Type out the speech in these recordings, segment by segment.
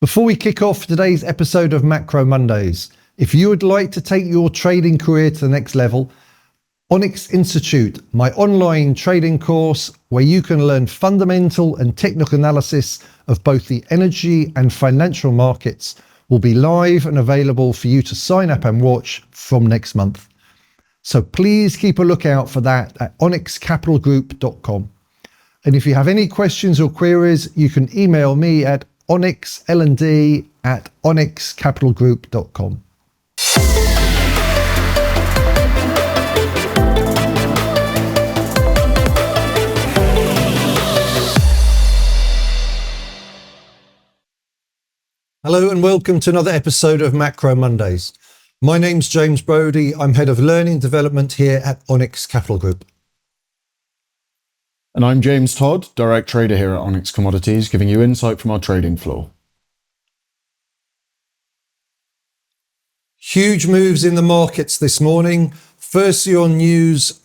Before we kick off today's episode of Macro Mondays, if you would like to take your trading career to the next level, Onyx Institute, my online trading course where you can learn fundamental and technical analysis of both the energy and financial markets, will be live and available for you to sign up and watch from next month. So please keep a lookout for that at onyxcapitalgroup.com. And if you have any questions or queries, you can email me at onyxld@onyxcapitalgroup.com. Hello and welcome to another episode of Macro Mondays. My name's James Brodie. I'm Head of Learning Development here at Onyx Capital Group. And I'm James Todd, Direct Trader here at Onyx Commodities, giving you insight from our trading floor. Huge moves in the markets this morning. Firstly, on news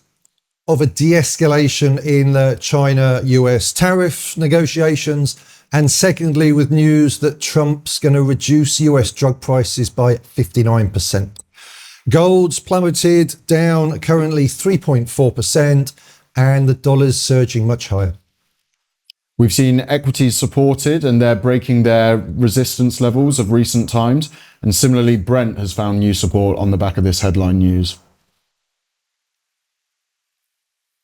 of a de-escalation in the China-US tariff negotiations. And secondly, with news that Trump's going to reduce US drug prices by 59%. Gold's plummeted down currently 3.4%. And the dollar's surging much higher. We've seen equities supported and they're breaking their resistance levels of recent times. And similarly, Brent has found new support on the back of this headline news.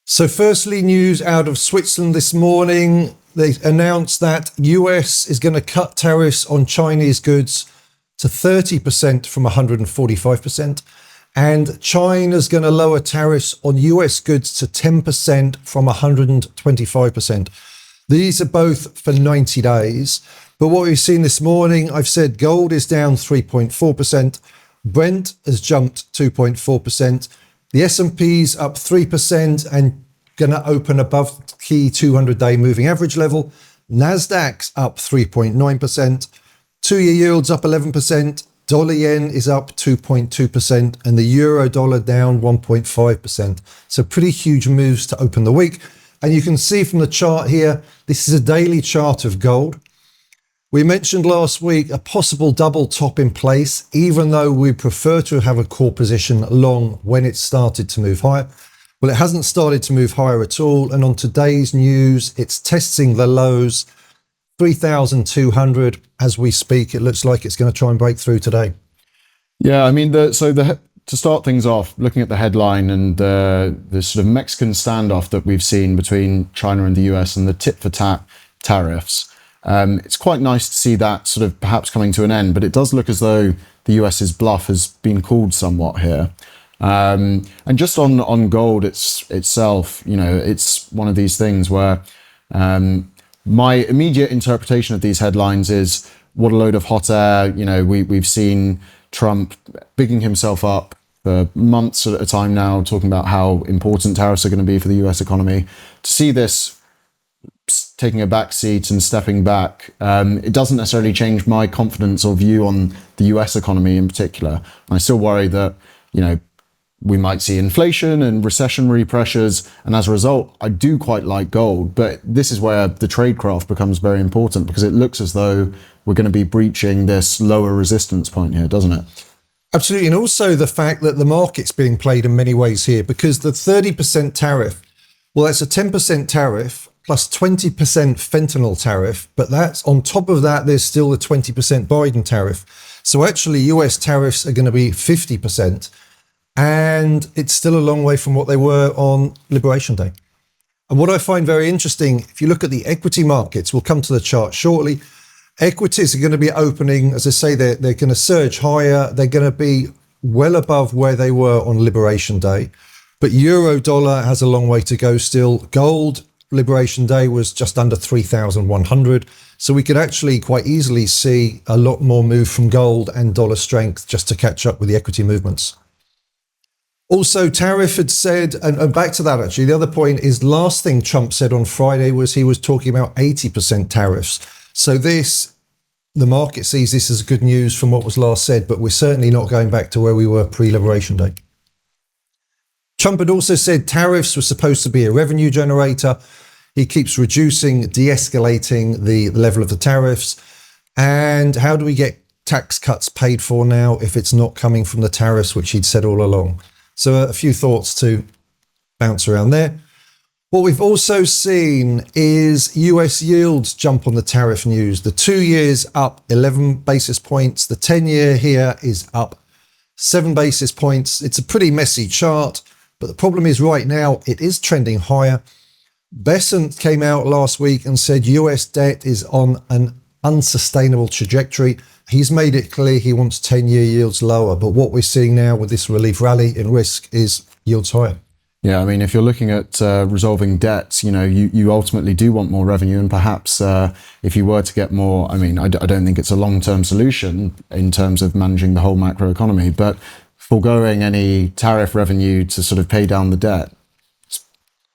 So firstly, news out of Switzerland this morning. They announced that US is going to cut tariffs on Chinese goods to 30% from 145%. And China's going to lower tariffs on US goods to 10% from 125%. These are both for 90 days. But what we've seen this morning, I've said gold is down 3.4%. Brent has jumped 2.4%. The S&P's up 3% and going to open above key 200-day moving average level. Nasdaq's up 3.9%. Two-year yields up 11%. Dollar yen is up 2.2% and the euro dollar down 1.5%. So pretty huge moves to open the week. And you can see from the chart here, this is a daily chart of gold. We mentioned last week a possible double top in place, even though we prefer to have a core position long when it started to move higher. Well, it hasn't started to move higher at all. And on today's news, it's testing the lows 3,200 as we speak. It looks like it's going to try and break through today. Yeah, I mean, to start things off, looking at the headline and the sort of Mexican standoff that we've seen between China and the US and the tit for tat tariffs, it's quite nice to see that sort of perhaps coming to an end. But it does look as though the US's bluff has been called somewhat here. And just on gold itself, you know, it's one of these things where my immediate interpretation of these headlines is what a load of hot air. You know, we've seen Trump bigging himself up for months at a time now, talking about how important tariffs are going to be for the US economy. To see this taking a back seat and stepping back, it doesn't necessarily change my confidence or view on the US economy in particular. I still worry that, you know, we might see inflation and recessionary pressures. And as a result, I do quite like gold. But this is where the tradecraft becomes very important because it looks as though we're going to be breaching this lower resistance point here, doesn't it? Absolutely. And also the fact that the market's being played in many ways here because the 30% tariff, well, that's a 10% tariff plus 20% fentanyl tariff. But that's on top of that, there's still a 20% Biden tariff. So actually US tariffs are going to be 50%. And it's still a long way from what they were on Liberation Day. And what I find very interesting, if you look at the equity markets, we'll come to the chart shortly. Equities are going to be opening, as I say, they're going to surge higher. They're going to be well above where they were on Liberation Day. But euro dollar has a long way to go still. Gold, Liberation Day was just under 3,100. So we could actually quite easily see a lot more move from gold and dollar strength just to catch up with the equity movements. Also, Tariff had said, and back to that actually, the other point is last thing Trump said on Friday was he was talking about 80% tariffs. So this, the market sees this as good news from what was last said, but we're certainly not going back to where we were pre-Liberation Day. Trump had also said tariffs were supposed to be a revenue generator. He keeps reducing, de-escalating the level of the tariffs. And how do we get tax cuts paid for now if it's not coming from the tariffs, which he'd said all along? So a few thoughts to bounce around there. What we've also seen is US yields jump on the tariff news. The 2 years up 11 basis points. The 10-year here is up 7 basis points. It's a pretty messy chart, but the problem is right now it is trending higher. Besant came out last week and said US debt is on an unsustainable trajectory. He's made it clear he wants 10-year yields lower, but what we're seeing now with this relief rally in risk is yields higher. Yeah, I mean, if you're looking at resolving debts, you ultimately do want more revenue, and perhaps if you were to get more, I mean, I don't think it's a long-term solution in terms of managing the whole macroeconomy, but foregoing any tariff revenue to sort of pay down the debt, it's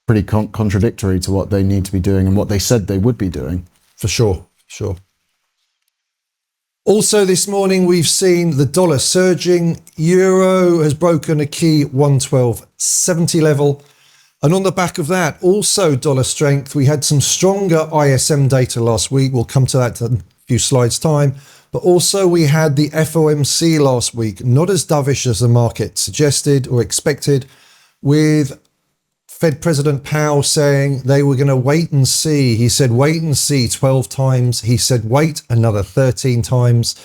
pretty contradictory to what they need to be doing and what they said they would be doing. For sure. Also this morning, we've seen the dollar surging. Euro has broken a key 112.70 level. And on the back of that, also dollar strength. We had some stronger ISM data last week. We'll come to that in a few slides' time. But also we had the FOMC last week, not as dovish as the market suggested or expected, with Fed President Powell saying they were going to wait and see. He said wait and see 12 times. He said wait another 13 times.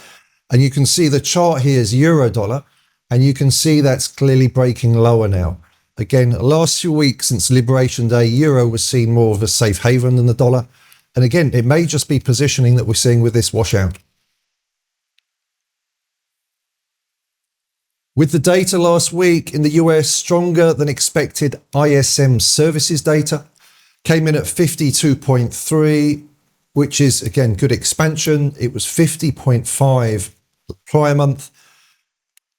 And you can see the chart here is euro dollar, and you can see that's clearly breaking lower now. Again, last few weeks since Liberation Day, euro was seen more of a safe haven than the dollar. And again, it may just be positioning that we're seeing with this washout. With the data last week in the US, stronger than expected ISM services data came in at 52.3, which is, again, good expansion. It was 50.5 the prior month.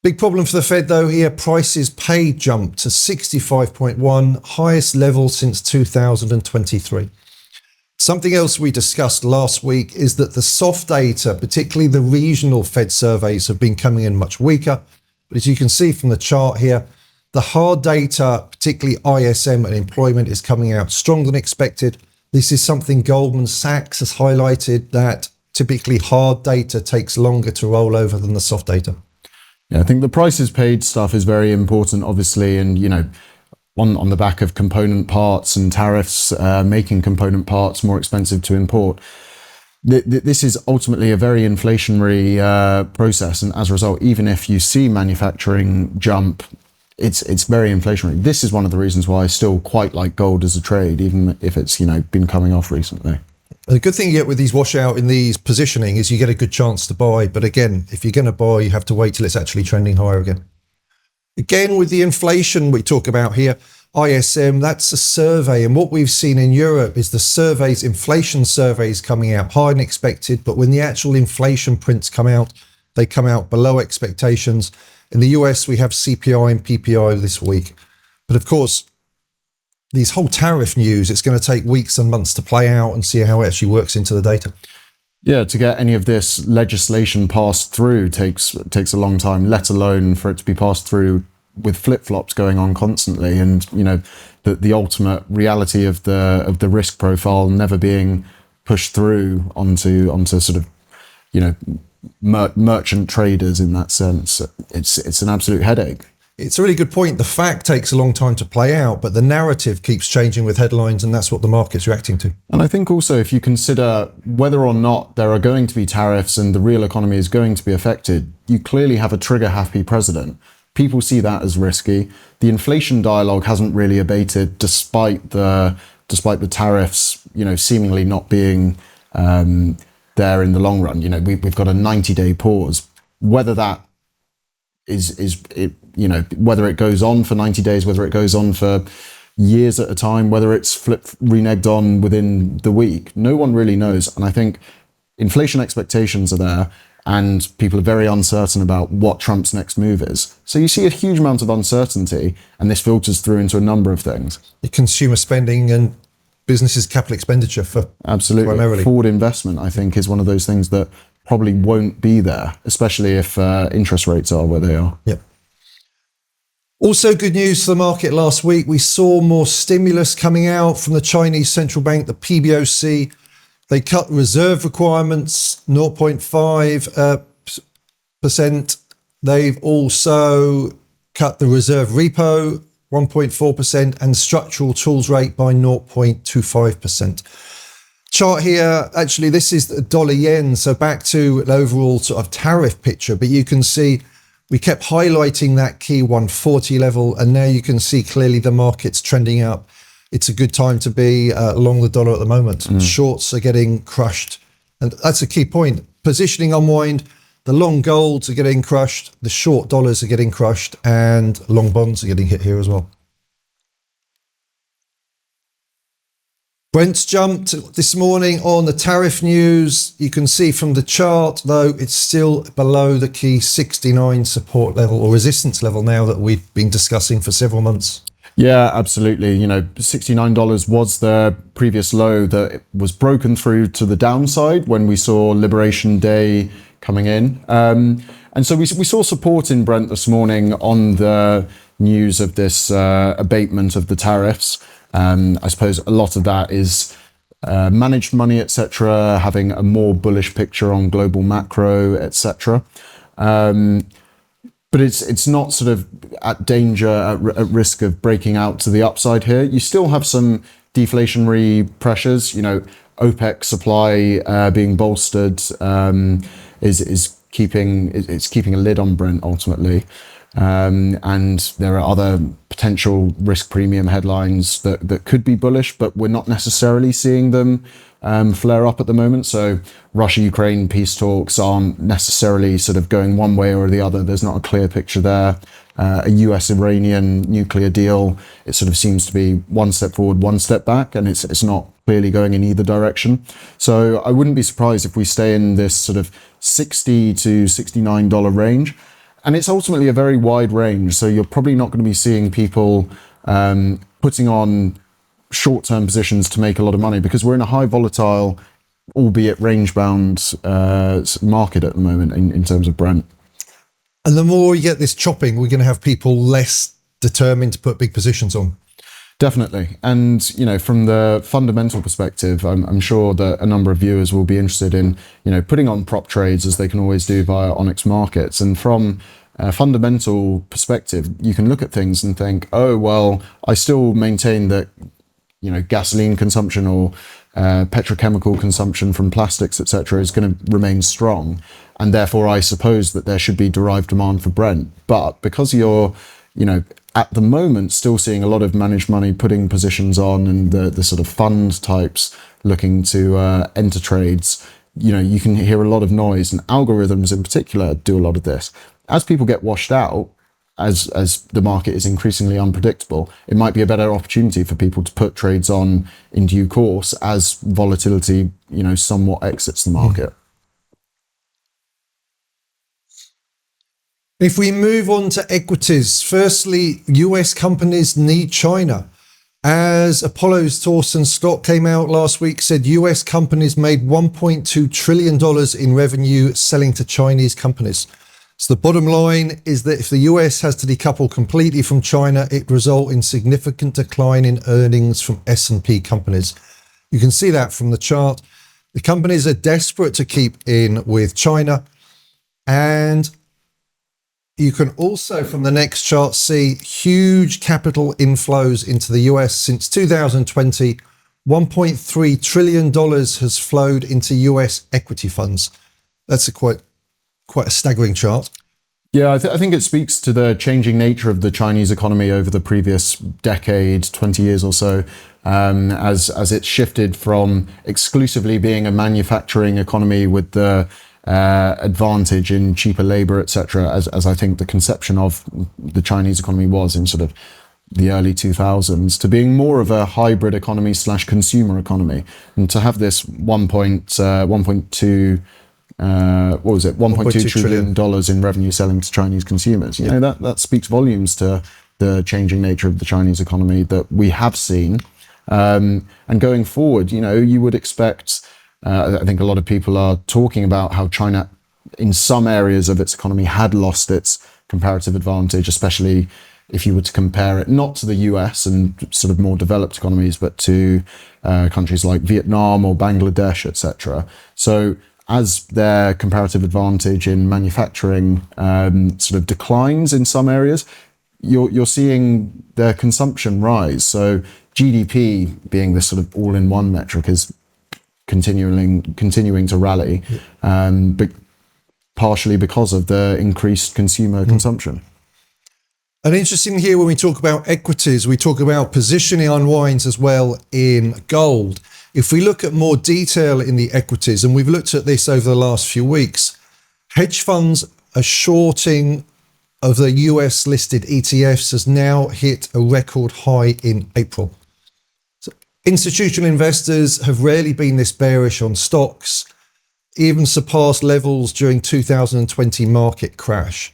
Big problem for the Fed, though, here. Prices paid jumped to 65.1, highest level since 2023. Something else we discussed last week is that the soft data, particularly the regional Fed surveys, have been coming in much weaker. But as you can see from the chart here, the hard data, particularly ISM and employment, is coming out stronger than expected. This is something Goldman Sachs has highlighted, that typically hard data takes longer to roll over than the soft data. Yeah, I think the prices paid stuff is very important, obviously, and on the back of component parts and tariffs making component parts more expensive to import. This is ultimately a very inflationary process, and as a result, even if you see manufacturing jump, it's very inflationary. This is one of the reasons why I still quite like gold as a trade, even if it's been coming off recently. The good thing you get with these washout in these positioning is you get a good chance to buy. But again, if you're going to buy, you have to wait till it's actually trending higher again. Again, with the inflation we talk about here, ISM, that's a survey. And what we've seen in Europe is the surveys, inflation surveys coming out higher than expected. But when the actual inflation prints come out, they come out below expectations. In the US, we have CPI and PPI this week. But of course, these whole tariff news, it's going to take weeks and months to play out and see how it actually works into the data. Yeah, to get any of this legislation passed through takes a long time, let alone for it to be passed through with flip-flops going on constantly, and the ultimate reality of the risk profile never being pushed through onto sort of merchant traders in that sense. It's an absolute headache. It's a really good point. The fact takes a long time to play out, but the narrative keeps changing with headlines, and that's what the market's reacting to. And I think also, if you consider whether or not there are going to be tariffs and the real economy is going to be affected, you clearly have a trigger-happy president. People see that as risky. The inflation dialogue hasn't really abated, despite the tariffs, seemingly not being there in the long run. We've got a 90-day pause. Whether that whether it goes on for 90 days, whether it goes on for years at a time, whether it's reneged on within the week, no one really knows. And I think inflation expectations are there, and people are very uncertain about what Trump's next move is. So you see a huge amount of uncertainty, and this filters through into a number of things. The consumer spending and businesses' capital expenditure for absolutely primarily. Forward investment, I think, is one of those things that probably won't be there, especially if interest rates are where they are. Yep. Also good news for the market last week. We saw more stimulus coming out from the Chinese central bank, the PBOC. They cut reserve requirements 0.5%. They've also cut the reserve repo 1.4% and structural tools rate by 0.25%. Chart here, actually, this is the dollar yen. So back to an overall sort of tariff picture, but you can see we kept highlighting that key 140 level, and now you can see clearly the market's trending up. It's a good time to be long the dollar at the moment. Shorts are getting crushed. And that's a key point. Positioning unwind, the long golds are getting crushed, the short dollars are getting crushed, and long bonds are getting hit here as well. Brent's jumped this morning on the tariff news. You can see from the chart, though, it's still below the key 69 support level or resistance level now that we've been discussing for several months. Yeah, absolutely. You know, $69 was the previous low that was broken through to the downside when we saw Liberation Day coming in. And so we saw support in Brent this morning on the news of this abatement of the tariffs. I suppose a lot of that is managed money, etc., having a more bullish picture on global macro, etc. But it's not sort of at danger, at risk of breaking out to the upside here. You still have some deflationary pressures. You know, OPEC supply being bolstered is keeping a lid on Brent ultimately. And there are other potential risk premium headlines that could be bullish, but we're not necessarily seeing them flare up at the moment. So Russia-Ukraine peace talks aren't necessarily sort of going one way or the other. There's not a clear picture there. A US-Iranian nuclear deal, it sort of seems to be one step forward, one step back, and it's not clearly going in either direction. So I wouldn't be surprised if we stay in this sort of $60 to $69 range. And it's ultimately a very wide range. So you're probably not going to be seeing people putting on short-term positions to make a lot of money, because we're in a high volatile, albeit range-bound market at the moment in terms of Brent. And the more you get this chopping, we're going to have people less determined to put big positions on. Definitely. And, you know, from the fundamental perspective, I'm sure that a number of viewers will be interested in, you know, putting on prop trades as they can always do via Onyx Markets. And from a fundamental perspective, you can look at things and think, oh, well, I still maintain that, you know, gasoline consumption or petrochemical consumption from plastics, etc., is going to remain strong. And therefore, I suppose that there should be derived demand for Brent. But because you're, you know, at the moment, still seeing a lot of managed money putting positions on, and the sort of fund types looking to enter trades, you know, you can hear a lot of noise, and algorithms in particular do a lot of this. As people get washed out, as the market is increasingly unpredictable, it might be a better opportunity for people to put trades on in due course as volatility, you know, somewhat exits the market. If we move on to equities, firstly, US companies need China. As Apollo's Thorsten Stock came out last week, said US companies made $1.2 trillion in revenue selling to Chinese companies. So the bottom line is that if the US has to decouple completely from China, it would result in significant decline in earnings from S&P companies. You can see that from the chart. The companies are desperate to keep in with China, and you can also, from the next chart, see huge capital inflows into the US since 2020. $1.3 trillion has flowed into US equity funds. That's quite a staggering chart. Yeah, I think it speaks to the changing nature of the Chinese economy over the previous decade, 20 years or so, as it shifted from exclusively being a manufacturing economy with the advantage in cheaper labor, etc., as I think the conception of the Chinese economy was in sort of the early 2000s, to being more of a hybrid economy / consumer economy, and to have this 1.2 trillion dollars in revenue selling to Chinese consumers. You know, that speaks volumes to the changing nature of the Chinese economy that we have seen. And going forward, you know, you would expect. I think a lot of people are talking about how China, in some areas of its economy, had lost its comparative advantage, especially if you were to compare it not to the US and sort of more developed economies, but to countries like Vietnam or Bangladesh, etc. So as their comparative advantage in manufacturing sort of declines in some areas, you're seeing their consumption rise. So GDP being this sort of all-in-one metric is continuing to rally, but partially because of the increased consumer consumption. And interesting here, when we talk about equities, we talk about positioning unwinds as well in gold. If we look at more detail in the equities, and we've looked at this over the last few weeks, hedge funds are shorting of the US-listed ETFs has now hit a record high in April. So institutional investors have rarely been this bearish on stocks, even surpassed levels during 2020 market crash.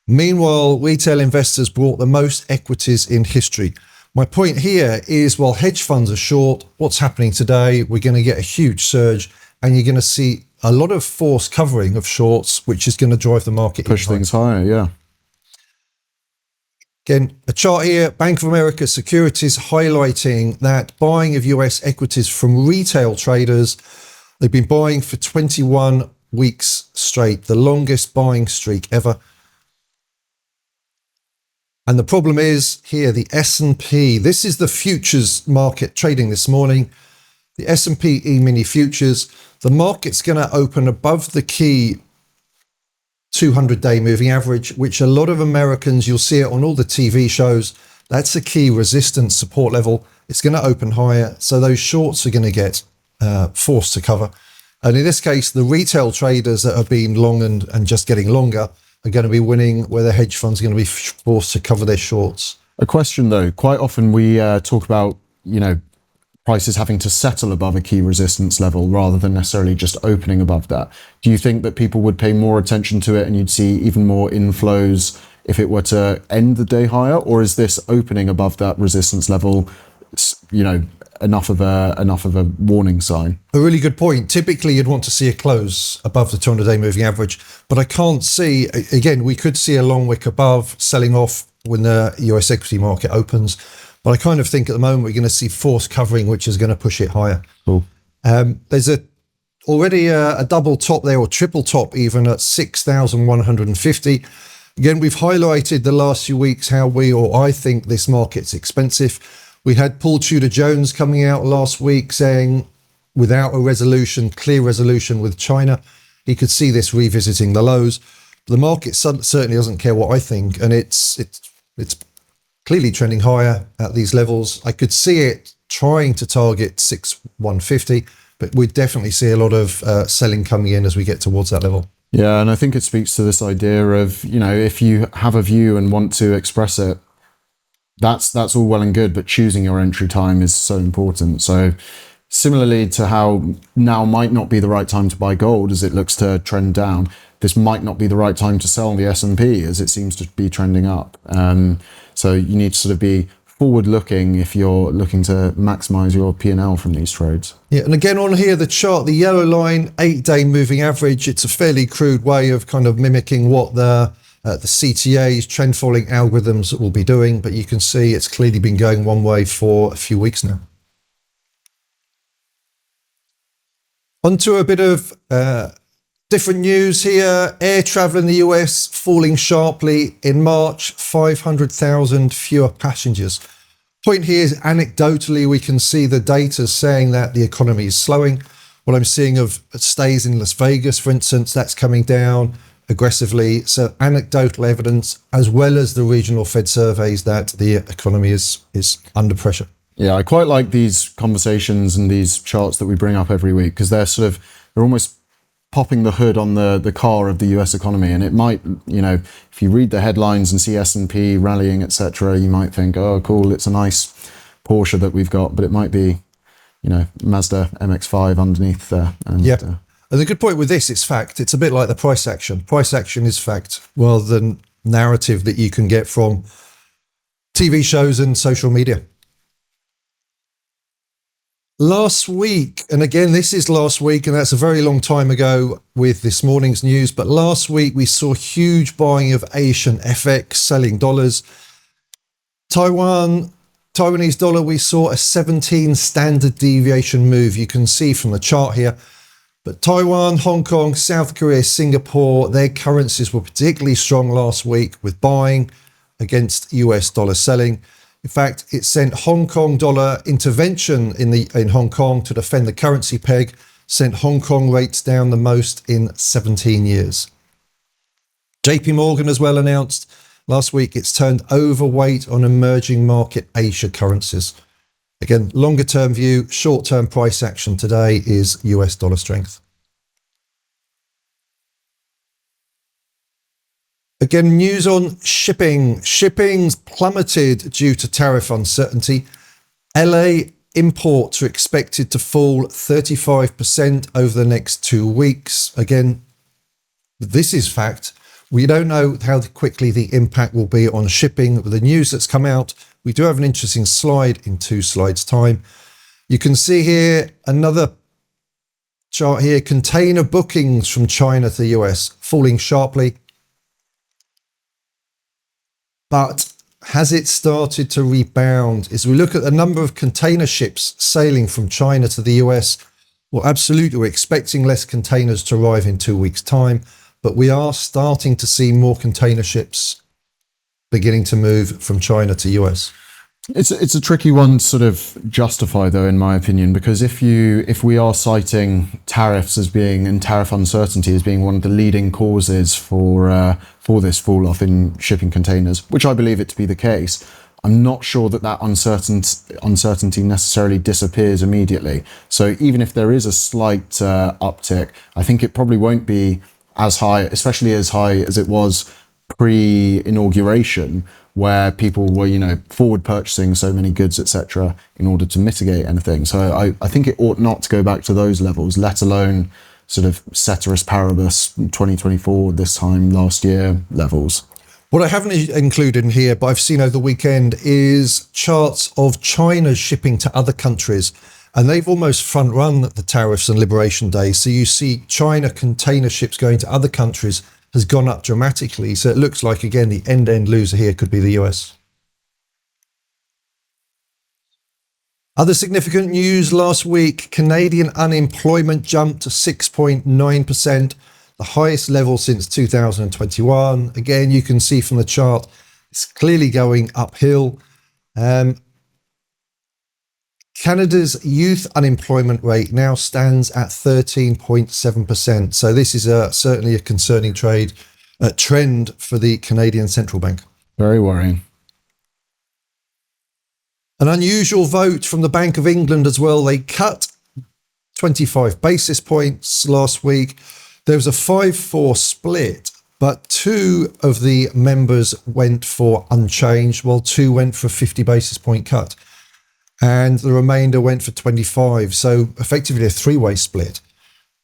Meanwhile, retail investors bought the most equities in history. My point here is, while hedge funds are short, what's happening today, we're going to get a huge surge, and you're going to see a lot of force covering of shorts, which is going to drive the market. Push things higher, yeah. Again, a chart here, Bank of America Securities highlighting that buying of US equities from retail traders, they've been buying for 21 weeks straight, the longest buying streak ever. And the problem is here, the S&P, this is the futures market trading this morning. The S&P E-mini futures, the market's going to open above the key 200-day moving average, which a lot of Americans, you'll see it on all the TV shows, that's a key resistance support level. It's going to open higher, so those shorts are going to get forced to cover. And in this case, the retail traders that have been long and just getting longer are going to be winning, where the hedge funds are going to be forced to cover their shorts. A question though, quite often we talk about, prices having to settle above a key resistance level rather than necessarily just opening above that. Do you think that people would pay more attention to it and you'd see even more inflows if it were to end the day higher? Or is this opening above that resistance level, enough of a warning sign? A really good point. Typically, you'd want to see a close above the 200-day moving average, but I can't see, again, we could see a long wick above selling off when the US equity market opens, but I kind of think at the moment we're going to see force covering, which is going to push it higher. Cool. There's already a double top there, or triple top even, at 6,150. Again, we've highlighted the last few weeks how I think this market's expensive. We had Paul Tudor-Jones coming out last week saying, without a clear resolution with China, he could see this revisiting the lows. The market certainly doesn't care what I think, and it's clearly trending higher at these levels. I could see it trying to target 6,150, but we definitely see a lot of selling coming in as we get towards that level. Yeah, and I think it speaks to this idea of, if you have a view and want to express it, that's all well and good, but choosing your entry time is so important. So similarly to how now might not be the right time to buy gold as it looks to trend down, this might not be the right time to sell the S&P as it seems to be trending up. So you need to sort of be forward-looking if you're looking to maximize your P&L from these trades. Yeah, and again on here, the chart, the yellow line, 8-day moving average, it's a fairly crude way of kind of mimicking what the CTA's trend following algorithms will be doing, but you can see it's clearly been going one way for a few weeks now. Onto a bit of different news here. Air travel in the US falling sharply in March, 500,000 fewer passengers. Point here is, anecdotally, we can see the data saying that the economy is slowing. What I'm seeing of stays in Las Vegas, for instance, that's coming down aggressively. So anecdotal evidence, as well as the regional Fed surveys, that the economy is under pressure. Yeah, I quite like these conversations and these charts that we bring up every week, because they're almost popping the hood on the car of the US economy. And it might, if you read the headlines and see S&P rallying, etc., you might think, oh, cool, it's a nice Porsche that we've got, but it might be, Mazda MX-5 underneath there. And, And the good point with this, it's fact. It's a bit like the price action. Price action is fact, rather than narrative that you can get from TV shows and social media. Last week, and again, this is last week, and that's a very long time ago with this morning's news, but last week we saw huge buying of Asian FX, selling dollars. Taiwanese dollar, we saw a 17 standard deviation move. You can see from the chart here. But Taiwan, Hong Kong, South Korea, Singapore, their currencies were particularly strong last week with buying against US dollar selling. In fact, it sent Hong Kong dollar intervention in Hong Kong to defend the currency peg, sent Hong Kong rates down the most in 17 years. JP Morgan as well announced last week it's turned overweight on emerging market Asia currencies. Again, longer term view, short term price action today is US dollar strength. Again, news on shipping. Shipping's plummeted due to tariff uncertainty. LA imports are expected to fall 35% over the next 2 weeks. Again, this is fact. We don't know how quickly the impact will be on shipping. With the news that's come out, we do have an interesting slide in 2 slides' time. You can see here another chart here, container bookings from China to the US falling sharply. But has it started to rebound? As we look at the number of container ships sailing from China to the US, well, absolutely, we're expecting less containers to arrive in 2 weeks' time, but we are starting to see more container ships beginning to move from China to US. It's a tricky one to sort of justify, though, in my opinion, because if we are citing tariffs as being, and tariff uncertainty as being one of the leading causes for this fall off in shipping containers, which I believe it to be the case, I'm not sure that uncertainty necessarily disappears immediately. So even if there is a slight uptick, I think it probably won't be as high, especially as high as it was pre-inauguration, where people were, forward purchasing so many goods, etc., in order to mitigate anything. So I think it ought not to go back to those levels, let alone sort of ceteris paribus 2024 this time last year levels. What I haven't included in here, but I've seen over the weekend, is charts of China's shipping to other countries. And they've almost front run the tariffs and Liberation Day. So you see China container ships going to other countries has gone up dramatically. So it looks like, again, the end loser here could be the US. Other significant news last week, Canadian unemployment jumped to 6.9%, the highest level since 2021. Again, you can see from the chart, it's clearly going uphill. Canada's youth unemployment rate now stands at 13.7%. So this is certainly a concerning trend for the Canadian Central Bank. Very worrying. An unusual vote from the Bank of England as well. They cut 25 basis points last week. There was a 5-4 split, but 2 of the members went for unchanged, while 2 went for a 50 basis point cut. And the remainder went for 25. So effectively a 3-way split,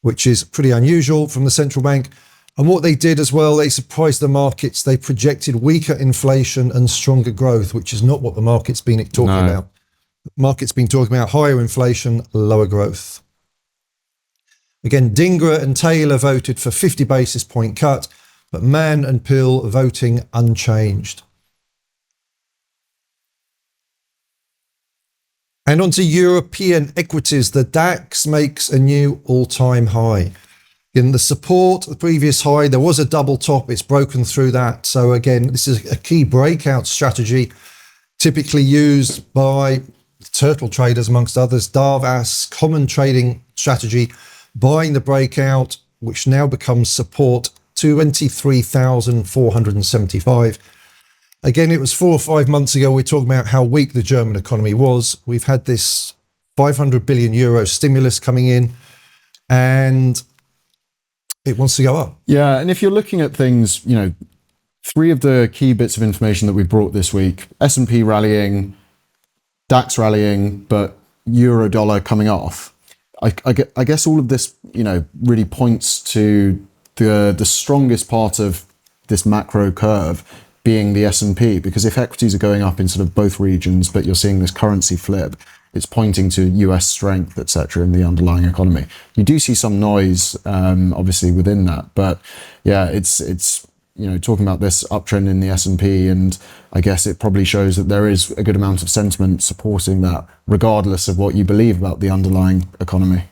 which is pretty unusual from the central bank. And what they did as well, they surprised the markets. They projected weaker inflation and stronger growth, which is not what the market's been talking about. The market's been talking about higher inflation, lower growth. Again, Dingra and Taylor voted for 50 basis point cut, but Mann and Pill voting unchanged. And onto European equities, the DAX makes a new all-time high. In the support, the previous high, there was a double top. It's broken through that. So again, this is a key breakout strategy, typically used by turtle traders, amongst others. Darvas, common trading strategy, buying the breakout, which now becomes support, 23,475. Again, it was 4 or 5 months ago, we were talking about how weak the German economy was. We've had this 500 billion euro stimulus coming in, and it wants to go up. Yeah, and if you're looking at things, 3 of the key bits of information that we brought this week, S&P rallying, DAX rallying, but euro dollar coming off. I guess all of this, really points to the strongest part of this macro curve being the S&P, because if equities are going up in sort of both regions, but you're seeing this currency flip, it's pointing to US strength, etc., in the underlying economy. You do see some noise, obviously, within that, but yeah, it's talking about this uptrend in the S&P, and I guess it probably shows that there is a good amount of sentiment supporting that, regardless of what you believe about the underlying economy.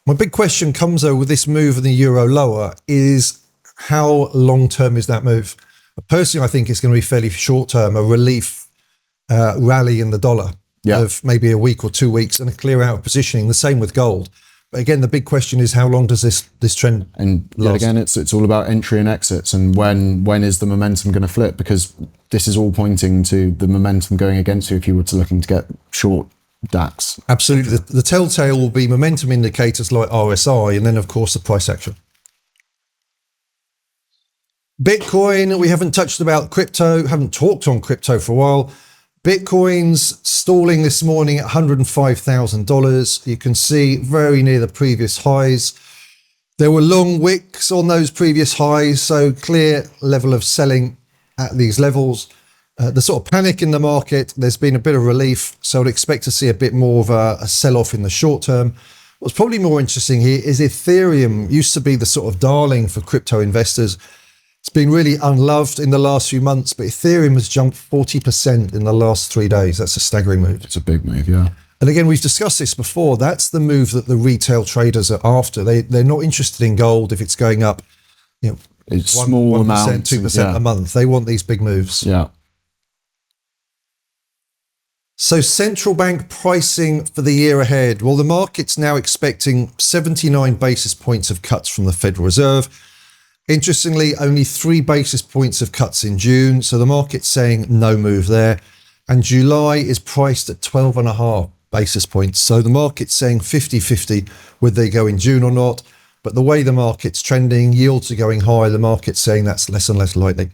My big question comes though with this move in the euro lower is how long term is that move? Personally, I think it's going to be fairly short term, a relief rally in the dollar of maybe a week or 2 weeks and a clear out of positioning. The same with gold. But again, the big question is how long does this trend and last? Yet again, it's all about entry and exits, and when is the momentum going to flip? Because this is all pointing to the momentum going against you if you were looking to get short DAX. Absolutely. The telltale will be momentum indicators like RSI, and then of course the price action. Bitcoin, we haven't touched about crypto, haven't talked on crypto for a while. Bitcoin's stalling this morning at $105,000. You can see very near the previous highs. There were long wicks on those previous highs, so clear level of selling at these levels. The sort of panic in the market, there's been a bit of relief, so I'd expect to see a bit more of a sell-off in the short term. What's probably more interesting here is Ethereum used to be the sort of darling for crypto investors. It's been really unloved in the last few months, but Ethereum has jumped 40% in the last 3 days. That's a staggering move. It's a big move, yeah. And again, we've discussed this before. That's the move that the retail traders are after. They're not interested in gold if it's going up, it's small 1%, amounts, 2% a month. They want these big moves. Yeah. So central bank pricing for the year ahead. Well, the market's now expecting 79 basis points of cuts from the Federal Reserve. Interestingly, only 3 basis points of cuts in June. So the market's saying no move there. And July is priced at 12.5 basis points. So the market's saying 50-50 whether they go in June or not. But the way the market's trending, yields are going high. The market's saying that's less and less likely.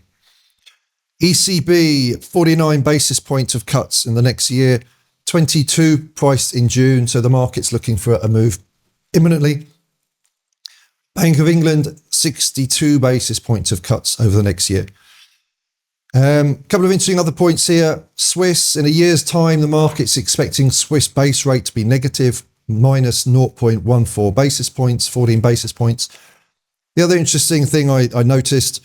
ECB, 49 basis points of cuts in the next year. 22 priced in June. So the market's looking for a move imminently. Bank of England, 62 basis points of cuts over the next year. Couple of interesting other points here. Swiss, in a year's time, the market's expecting Swiss base rate to be negative, minus 0.14 basis points, 14 basis points. The other interesting thing I noticed,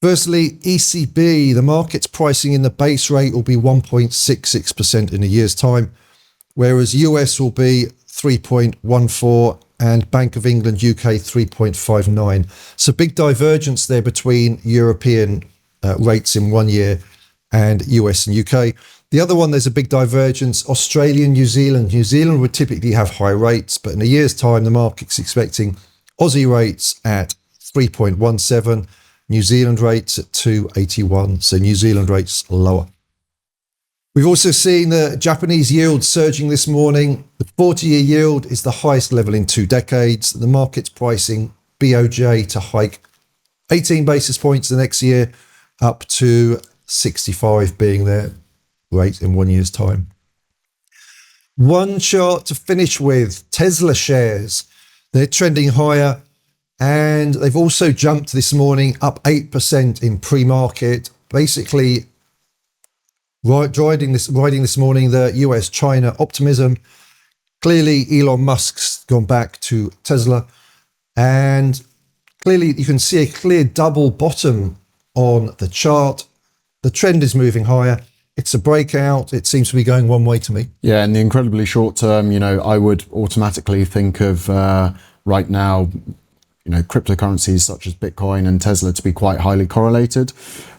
firstly, ECB, the market's pricing in the base rate will be 1.66% in a year's time, whereas US will be 3.14% and Bank of England UK 3.59. So big divergence there between European rates in 1 year and US and UK. The other one, there's a big divergence, Australia and New Zealand. New Zealand would typically have high rates, but in a year's time, the market's expecting Aussie rates at 3.17, New Zealand rates at 2.81. So New Zealand rates lower. We've also seen the Japanese yield surging this morning. The 40-year yield is the highest level in 2 decades. The market's pricing BOJ to hike 18 basis points the next year, up to 65 being their rate in 1 year's time. One chart to finish with, Tesla shares. They're trending higher, and they've also jumped this morning up 8% in pre-market. Basically, riding this morning the US-China optimism. Clearly, Elon Musk's gone back to Tesla, and clearly you can see a clear double bottom on the chart. The trend is moving higher. It's a breakout. It seems to be going one way to me. Yeah, in the incredibly short term, I would automatically think of right now, cryptocurrencies such as Bitcoin and Tesla to be quite highly correlated.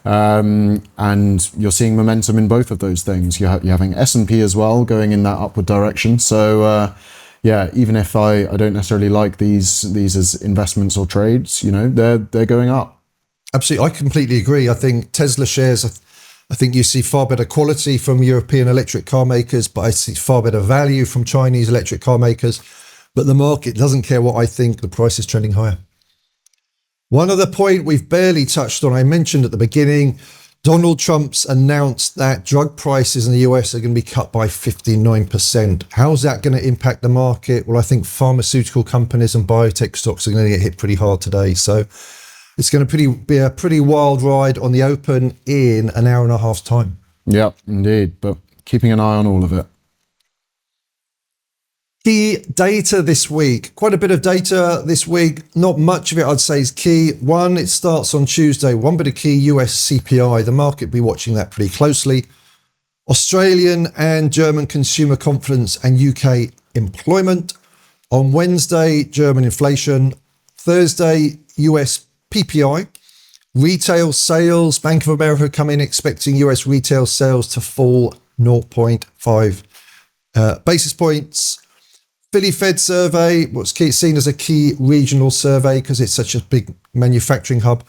And you're seeing momentum in both of those things. You're having S&P as well going in that upward direction. So even if I don't necessarily like these as investments or trades, they're going up. Absolutely. I completely agree. I think Tesla shares, I think you see far better quality from European electric car makers, but I see far better value from Chinese electric car makers. But the market doesn't care what I think. The price is trending higher. One other point we've barely touched on, I mentioned at the beginning, Donald Trump's announced that drug prices in the US are going to be cut by 59%. How's that going to impact the market? Well, I think pharmaceutical companies and biotech stocks are going to get hit pretty hard today. So it's going to be a pretty wild ride on the open in an hour and a half's time. Yeah, indeed. But keeping an eye on all of it. Key data this week. Quite a bit of data this week. Not much of it I'd say is key. One, it starts on Tuesday. One bit of key, US CPI. The market will be watching that pretty closely. Australian and German consumer confidence and UK employment. On Wednesday, German inflation. Thursday, US PPI. Retail sales. Bank of America come in expecting US retail sales to fall 0.5 basis points. Philly Fed survey, what's seen as a key regional survey because it's such a big manufacturing hub.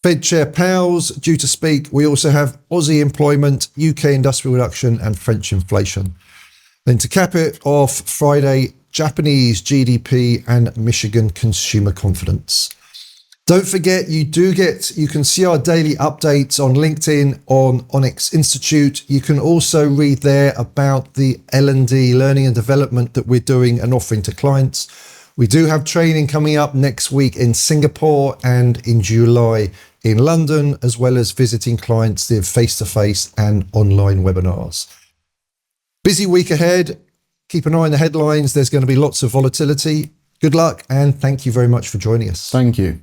Fed Chair Powell's due to speak. We also have Aussie employment, UK industrial production, and French inflation. Then to cap it off, Friday, Japanese GDP and Michigan consumer confidence. Don't forget, you can see our daily updates on LinkedIn, on Onyx Institute. You can also read there about the L&D, learning and development that we're doing and offering to clients. We do have training coming up next week in Singapore and in July in London, as well as visiting clients there face-to-face and online webinars. Busy week ahead. Keep an eye on the headlines. There's going to be lots of volatility. Good luck and thank you very much for joining us. Thank you.